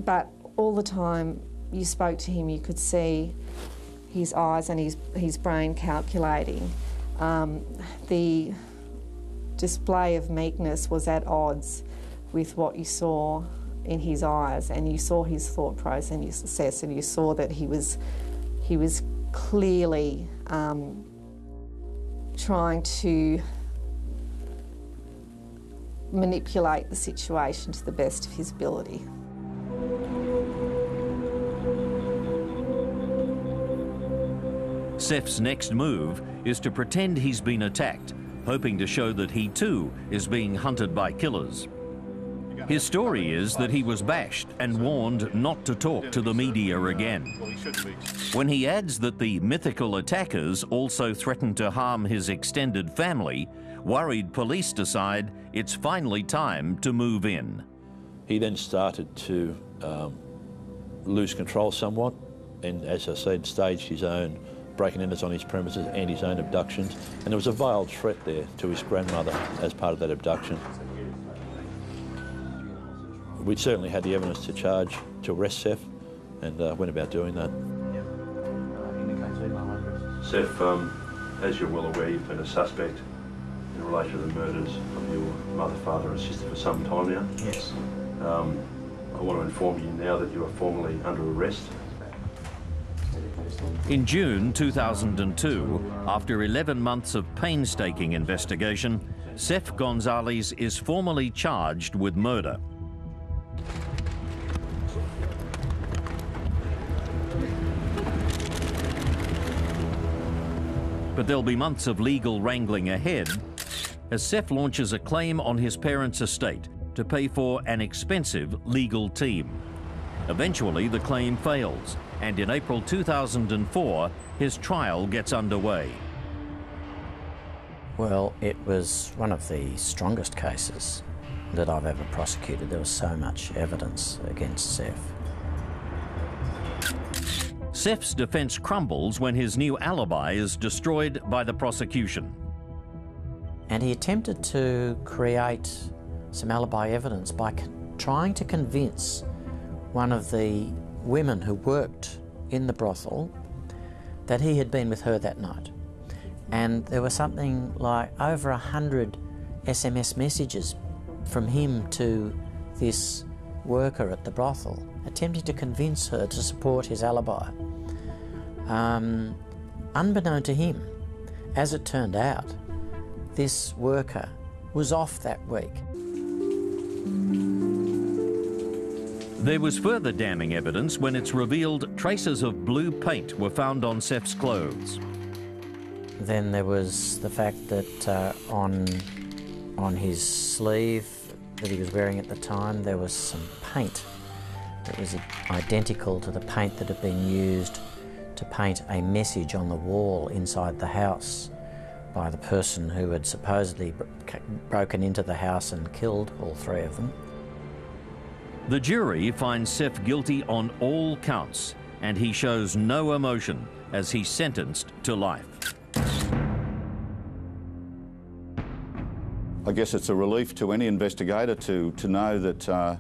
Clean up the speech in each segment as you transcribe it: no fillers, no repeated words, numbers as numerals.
But all the time you spoke to him, you could see his eyes and his brain calculating. The display of meekness was at odds with what you saw in his eyes, and you saw his thought process, and you saw that he was clearly trying to manipulate the situation to the best of his ability. Sef's next move is to pretend he's been attacked, hoping to show that he too is being hunted by killers. His story is that he was bashed and warned not to talk to the media again. When he adds that the mythical attackers also threatened to harm his extended family, worried police decide it's finally time to move in. He then started to lose control somewhat, and as I said, staged his own breaking-ins on his premises and his own abductions, and there was a veiled threat there to his grandmother as part of that abduction. We certainly had the evidence to arrest Sef, and went about doing that. Sef, as you're well aware, you've been a suspect in relation to the murders of your mother, father and sister for some time now. Yes. I want to inform you now that you are formally under arrest. In June 2002, after 11 months of painstaking investigation, Sef Gonzalez is formally charged with murder. But there'll be months of legal wrangling ahead as Sef launches a claim on his parents' estate to pay for an expensive legal team. Eventually, the claim fails, and in April 2004, his trial gets underway. Well, it was one of the strongest cases that I've ever prosecuted. There was so much evidence against Sef. Sef's defence crumbles when his new alibi is destroyed by the prosecution. And he attempted to create some alibi evidence by trying to convince one of the women who worked in the brothel that he had been with her that night. And there was something like over 100 SMS messages from him to this worker at the brothel, attempting to convince her to support his alibi. Unbeknown to him, as it turned out, this worker was off that week. There was further damning evidence when it's revealed traces of blue paint were found on Sef's clothes. Then there was the fact that on his sleeve that he was wearing at the time, there was some paint that was identical to the paint that had been used to paint a message on the wall inside the house by the person who had supposedly broken into the house and killed all three of them. The jury finds Sef guilty on all counts, and he shows no emotion as he's sentenced to life. I guess it's a relief to any investigator to know that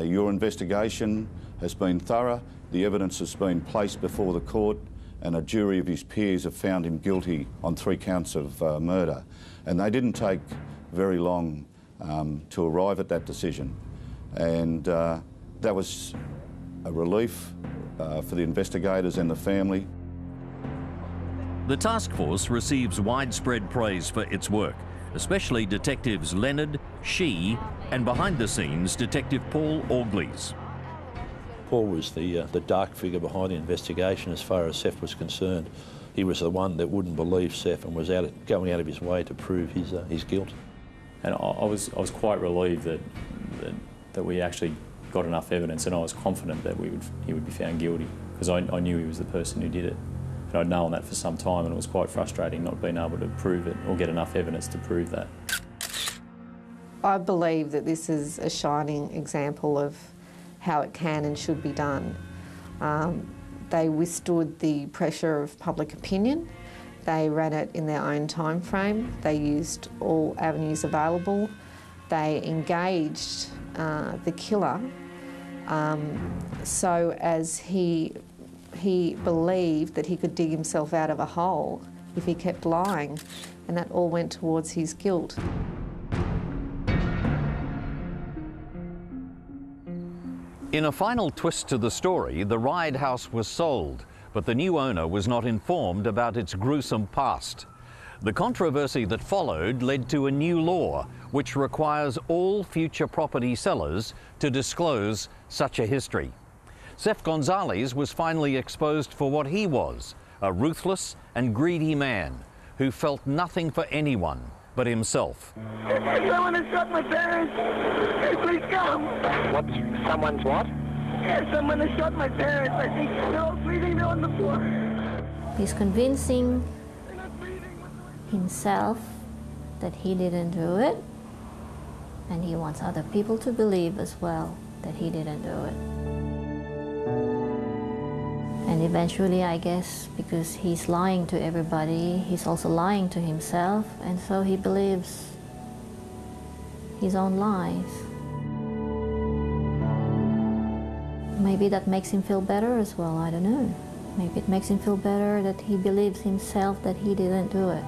your investigation has been thorough, the evidence has been placed before the court, and a jury of his peers have found him guilty on 3 counts of murder. And they didn't take very long to arrive at that decision. And that was a relief for the investigators and the family. The task force receives widespread praise for its work, especially detectives Leonard, Shee, and behind the scenes Detective Paul Augley's. Paul was the dark figure behind the investigation as far as Sef was concerned. He was the one that wouldn't believe Sef and was going out of his way to prove his guilt. And I was quite relieved that we actually got enough evidence, and I was confident that he would be found guilty, because I knew he was the person who did it. And I'd known that for some time, and it was quite frustrating not being able to prove it or get enough evidence to prove that. I believe that this is a shining example of how it can and should be done. They withstood the pressure of public opinion. They ran it in their own time frame. They used all avenues available. They engaged the killer so as he believed that he could dig himself out of a hole if he kept lying, and that all went towards his guilt. In a final twist to the story, the Ryde house was sold, but the new owner was not informed about its gruesome past. The controversy that followed led to a new law which requires all future property sellers to disclose such a history. Seth Gonzalez was finally exposed for what he was, a ruthless and greedy man who felt nothing for anyone but himself. Someone has shot my parents. Please come. What? Someone's what? Yeah, someone has shot my parents. I think they're all bleeding. They're on the floor. He's convincing himself that he didn't do it, and he wants other people to believe as well that he didn't do it. And eventually, I guess, because he's lying to everybody, he's also lying to himself, and so he believes his own lies. Maybe that makes him feel better as well, I don't know. Maybe it makes him feel better that he believes himself that he didn't do it.